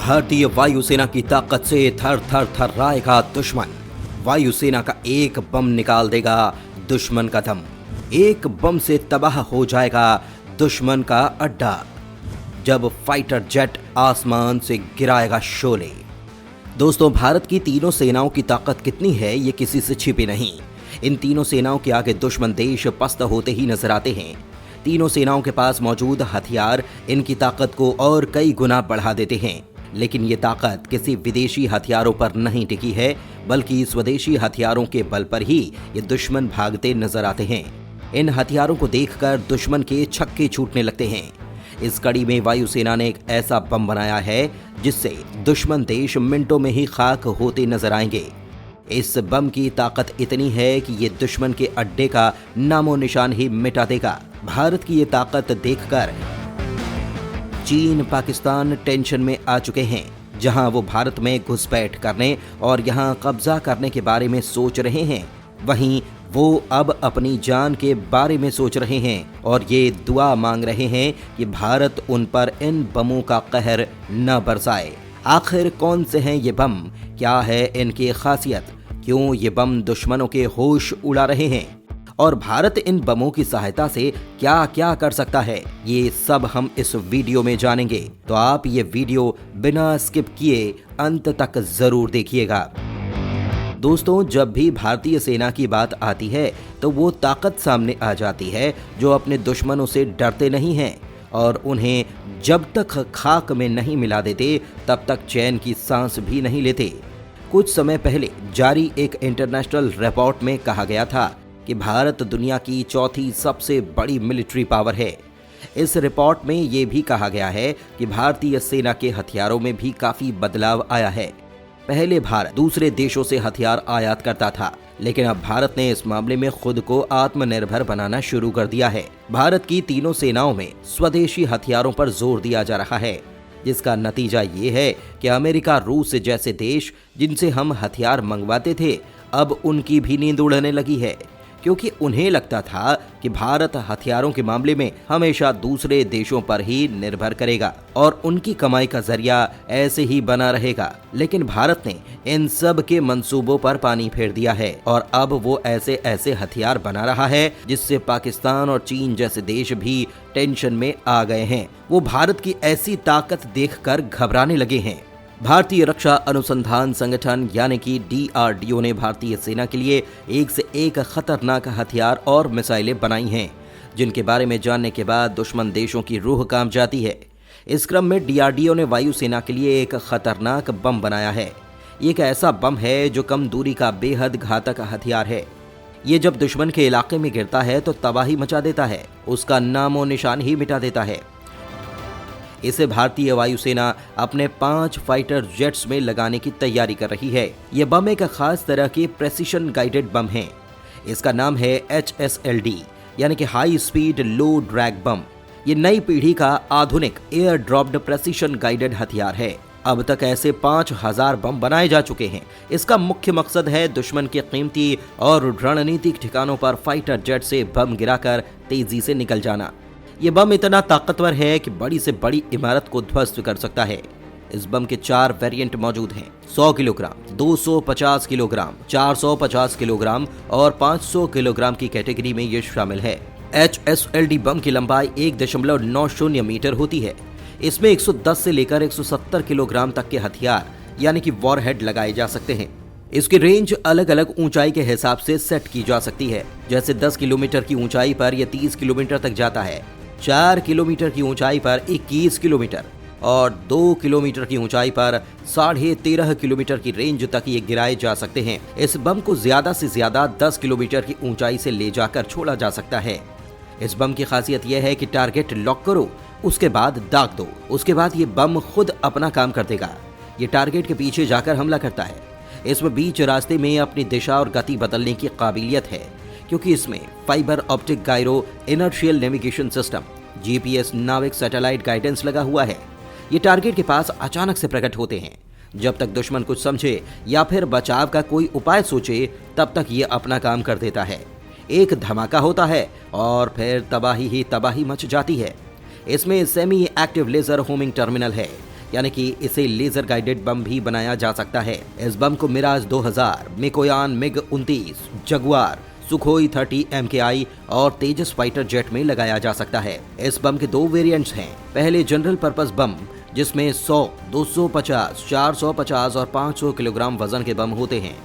भारतीय वायुसेना की ताकत से थर थर थर्राएगा दुश्मन। वायुसेना का एक बम निकाल देगा दुश्मन का दम। एक बम से तबाह हो जाएगा दुश्मन का अड्डा जब फाइटर जेट आसमान से गिराएगा शोले। दोस्तों, भारत की तीनों सेनाओं की ताकत कितनी है ये किसी से छिपी नहीं। इन तीनों सेनाओं के आगे दुश्मन देश पस्त होते ही नजर आते हैं। तीनों सेनाओं के पास मौजूद हथियार इनकी ताकत को और कई गुना बढ़ा देते हैं। लेकिन ये ताकत किसी विदेशी हथियारों पर नहीं टिकी है, बल्कि स्वदेशी हथियारों के बल पर ही ये दुश्मन भागते नजर आते हैं। इन हथियारों को देखकर दुश्मन के छक्के छूटने लगते हैं। इस कड़ी में वायुसेना ने एक ऐसा बम बनाया है जिससे दुश्मन देश मिनटों में ही खाक होते नजर आएंगे। इस बम की ताकत इतनी है कि ये दुश्मन के अड्डे का नामो निशान ही मिटा देगा। भारत की ये ताकत देखकर चीन, पाकिस्तान टेंशन में आ चुके हैं, जहां वो भारत में घुसपैठ करने और यहां कब्जा करने के बारे में सोच रहे हैं। वहीं वो अब अपनी जान के बारे में सोच रहे हैं और ये दुआ मांग रहे हैं कि भारत उन पर इन बमों का कहर न बरसाए। आखिर कौन से हैं ये बम? क्या है इनकी खासियत? क्यों ये बम दुश्मनों के होश उड़ा रहे हैं? और भारत इन बमों की सहायता से क्या क्या कर सकता है, ये सब हम इस वीडियो में जानेंगे। तो आप ये वीडियो बिना स्किप किए अंत तक जरूर देखिएगा। दोस्तों, जब भी भारतीय सेना की बात आती है तो वो ताकत सामने आ जाती है जो अपने दुश्मनों से डरते नहीं हैं और उन्हें जब तक खाक में नहीं मिला देते तब तक चैन की सांस भी नहीं लेते। कुछ समय पहले जारी एक इंटरनेशनल रिपोर्ट में कहा गया था कि भारत दुनिया की चौथी सबसे बड़ी मिलिट्री पावर है। इस रिपोर्ट में ये भी कहा गया है कि भारतीय सेना के हथियारों में भी काफी बदलाव आया है। पहले भारत दूसरे देशों से हथियार आयात करता था, लेकिन अब भारत ने इस मामले में खुद को आत्मनिर्भर बनाना शुरू कर दिया है। भारत की तीनों सेनाओं में स्वदेशी हथियारों पर जोर दिया जा रहा है, जिसका नतीजा ये है कि अमेरिका, रूस जैसे देश जिनसे हम हथियार मंगवाते थे, अब उनकी भी नींद उड़ने लगी है, क्योंकि उन्हें लगता था कि भारत हथियारों के मामले में हमेशा दूसरे देशों पर ही निर्भर करेगा और उनकी कमाई का जरिया ऐसे ही बना रहेगा। लेकिन भारत ने इन सब के मंसूबों पर पानी फेर दिया है और अब वो ऐसे ऐसे हथियार बना रहा है जिससे पाकिस्तान और चीन जैसे देश भी टेंशन में आ गए हैं। वो भारत की ऐसी ताकत देखकर घबराने लगे हैं। भारतीय रक्षा अनुसंधान संगठन यानी कि DRDO ने भारतीय सेना के लिए एक से एक खतरनाक हथियार और मिसाइलें बनाई हैं, जिनके बारे में जानने के बाद दुश्मन देशों की रूह कांप जाती है। इस क्रम में DRDO ने वायुसेना के लिए एक खतरनाक बम बनाया है। ये एक ऐसा बम है जो कम दूरी का बेहद घातक हथियार है। ये जब दुश्मन के इलाके में गिरता है तो तबाही मचा देता है, उसका नामो निशान ही मिटा देता है। इसे भारतीय वायुसेना अपने 5 फाइटर जेट्स में लगाने की तैयारी कर रही है। यह बम एक खास तरह के प्रेसिशन गाइडेड बम है। इसका नाम है HSLD यानी कि हाई स्पीड लो ड्रैग बम। ये नई पीढ़ी का आधुनिक एयर ड्रॉप्ड प्रेसिशन गाइडेड हथियार है। अब तक ऐसे 5000 बम बनाए जा चुके हैं। इसका मुख्य मकसद है दुश्मन के कीमती और रणनीतिक ठिकानों पर फाइटर जेट से बम गिराकर तेजी से निकल जाना। ये बम इतना ताकतवर है कि बड़ी से बड़ी इमारत को ध्वस्त कर सकता है। इस बम के 4 वेरिएंट मौजूद हैं। 100 किलोग्राम, 250 किलोग्राम, 450 किलोग्राम और 500 किलोग्राम की कैटेगरी में ये शामिल है। HSLD बम की लंबाई 1.90 मीटर होती है। इसमें 110 से लेकर 170 किलोग्राम तक के हथियार यानी कि वॉरहेड लगाए जा सकते हैं। इसकी रेंज अलग अलग ऊंचाई के हिसाब से सेट की जा सकती है। जैसे 10 किलोमीटर की ऊंचाई पर यह 30 किलोमीटर तक जाता है, 4 किलोमीटर की ऊंचाई पर 21 किलोमीटर और 2 किलोमीटर की ऊंचाई पर 13.5 किलोमीटर की रेंज तक ये गिराए जा सकते हैं। इस बम को ज्यादा से ज्यादा 10 किलोमीटर की ऊंचाई से ले जाकर छोड़ा जा सकता है। इस बम की खासियत यह है कि टारगेट लॉक करो, उसके बाद दाग दो, उसके बाद ये बम खुद अपना काम कर देगा। ये टारगेट के पीछे जाकर हमला करता है। इसमें बीच रास्ते में अपनी दिशा और गति बदलने की काबिलियत है, क्योंकि इसमें fibre optic gyro inertial navigation system GPS नाविक सैटेलाइट गाइडेंस लगा हुआ है। ये टारगेट के पास अचानक से प्रकट होते हैं। जब तक दुश्मन कुछ समझे या फिर बचाव का कोई उपाय सोचे, तब तक ये अपना काम कर देता है। एक धमाका होता है और फिर तबाही ही तबाही मच जाती है। इसमें semi active laser homing terminal है, यानी कि इसे लेजर गाइडेड बम भी बनाया जा सकता है। इस बम को Mirage 2000, Mikoyan MiG 29, Jaguar, Sukhoi 30 MKI और तेजस फाइटर जेट में लगाया जा सकता है। इस बम के 2 वेरिएंट्स हैं। पहले जनरल पर्पस बम जिसमें 100, 250, 450 और 500 किलोग्राम वजन के बम होते हैं।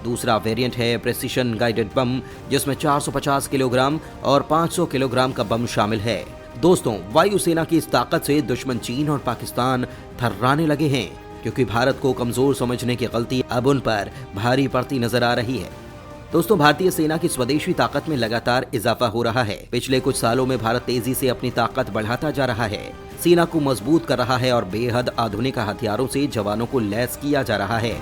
दूसरा वेरिएंट है प्रेसिशन गाइडेड बम जिसमें 450 किलोग्राम और 500 किलोग्राम का बम शामिल है। दोस्तों, वायुसेना की इस ताकत से दुश्मन चीन और पाकिस्तान थर्राने लगे हैं, क्योंकि भारत को कमजोर समझने की गलती अब उन पर भारी पड़ती नजर आ रही है। दोस्तों, भारतीय सेना की स्वदेशी ताकत में लगातार इजाफा हो रहा है। पिछले कुछ सालों में भारत तेजी से अपनी ताकत बढ़ाता जा रहा है, सेना को मजबूत कर रहा है और बेहद आधुनिक हथियारों से जवानों को लैस किया जा रहा है।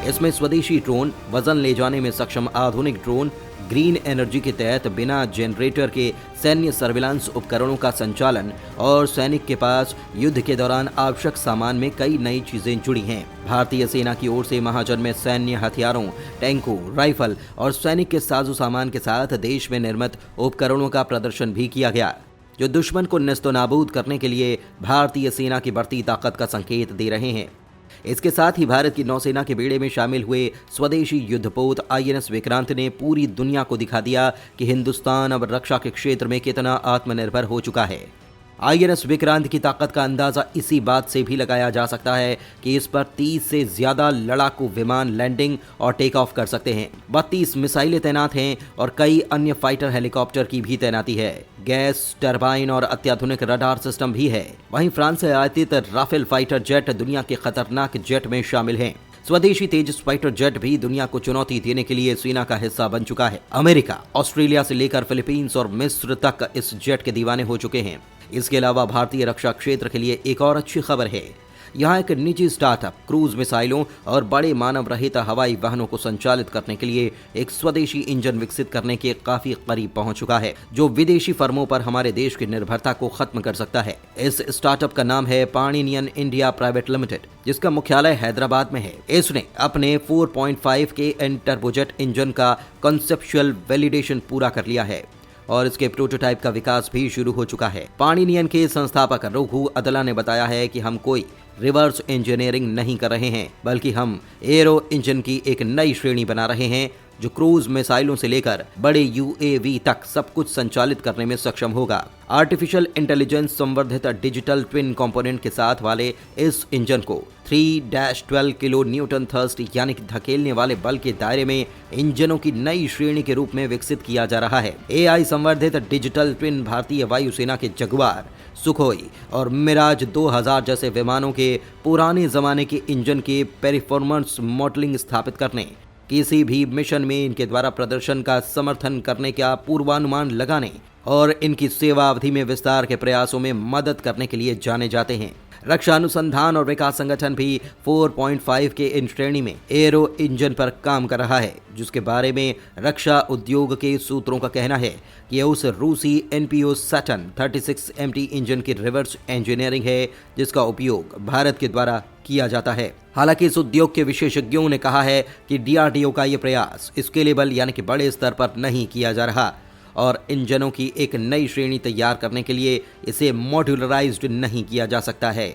इसमें स्वदेशी ड्रोन, वजन ले जाने में सक्षम आधुनिक ड्रोन, ग्रीन एनर्जी के तहत बिना जनरेटर के सैन्य सर्विलांस उपकरणों का संचालन और सैनिक के पास युद्ध के दौरान आवश्यक सामान में कई नई चीजें जुड़ी हैं। भारतीय सेना की ओर से महाजन में सैन्य हथियारों, टैंकों, राइफल और सैनिक के साजो सामान के साथ देश में निर्मित उपकरणों का प्रदर्शन भी किया गया, जो दुश्मन को नेस्तनाबूद करने के लिए भारतीय सेना की बढ़ती ताकत का संकेत दे रहे हैं। इसके साथ ही भारत की नौसेना के बेड़े में शामिल हुए स्वदेशी युद्धपोत INS विक्रांत ने पूरी दुनिया को दिखा दिया कि हिंदुस्तान अब रक्षा के क्षेत्र में कितना आत्मनिर्भर हो चुका है। INS विक्रांत की ताकत का अंदाजा इसी बात से भी लगाया जा सकता है कि इस पर 30 से ज्यादा लड़ाकू विमान लैंडिंग और टेक ऑफ कर सकते हैं। 32 मिसाइलें तैनात हैं और कई अन्य फाइटर हेलीकॉप्टर की भी तैनाती है। गैस टरबाइन और अत्याधुनिक रडार सिस्टम भी है। वहीं फ्रांस से आयातित राफेल फाइटर जेट दुनिया के खतरनाक जेट में शामिल हैं। स्वदेशी तेजस फाइटर जेट भी दुनिया को चुनौती देने के लिए सेना का हिस्सा बन चुका है। अमेरिका, ऑस्ट्रेलिया से लेकर फिलीपींस और मिस्र तक इस जेट के दीवाने हो चुके हैं। इसके अलावा भारतीय रक्षा क्षेत्र के लिए एक और अच्छी खबर है। यहाँ एक निजी स्टार्टअप क्रूज मिसाइलों और बड़े मानव रहित हवाई वाहनों को संचालित करने के लिए एक स्वदेशी इंजन विकसित करने के काफी करीब पहुंच चुका है, जो विदेशी फर्मों पर हमारे देश की निर्भरता को खत्म कर सकता है। इस स्टार्टअप का नाम है पाणिनियन इंडिया प्राइवेट लिमिटेड, जिसका मुख्यालय हैदराबाद में है। इसने अपने 4.5 के टर्बोजेट इंजन का कॉन्सेप्चुअल वैलिडेशन पूरा कर लिया है और इसके प्रोटोटाइप का विकास भी शुरू हो चुका है। पाणिनियन के संस्थापक रघु अदला ने बताया है कि हम कोई रिवर्स इंजीनियरिंग नहीं कर रहे हैं, बल्कि हम एरो इंजन की एक नई श्रेणी बना रहे हैं, जो क्रूज मिसाइलों से लेकर बड़े UAV तक सब कुछ संचालित करने में सक्षम होगा। आर्टिफिशियल इंटेलिजेंस संवर्धित डिजिटल ट्विन कंपोनेंट के साथ वाले इस इंजन को 3-12 किलो न्यूटन थर्स्ट यानी कि धकेलने वाले बल के दायरे में इंजनों की नई श्रेणी के रूप में विकसित किया जा रहा है। AI संवर्धित डिजिटल ट्विन भारतीय वायुसेना के जगुआर, सुखोई और मिराज 2000 जैसे विमानों के पुराने जमाने के इंजन के पेरिफॉर्मेंस मॉडलिंग स्थापित करने, किसी भी मिशन में इनके द्वारा प्रदर्शन का समर्थन करने का पूर्वानुमान लगाने और इनकी सेवा अवधि में विस्तार के प्रयासों में मदद करने के लिए जाने जाते हैं। रक्षा अनुसंधान और विकास संगठन भी 4.5 के इन श्रेणी में एरो इंजन पर काम कर रहा है, जिसके बारे में रक्षा उद्योग के सूत्रों का कहना है कि यह उस रूसी NPO सैटर्न 36 MT इंजन की रिवर्स इंजीनियरिंग है, जिसका उपयोग भारत के द्वारा किया जाता है। हालांकि इस उद्योग के विशेषज्ञों ने कहा है कि DRDO का यह प्रयास स्केलेबल यानी कि बड़े स्तर पर नहीं किया जा रहा और इंजनों की एक नई श्रेणी तैयार करने के लिए इसे मॉड्यूलराइज्ड नहीं किया जा सकता है।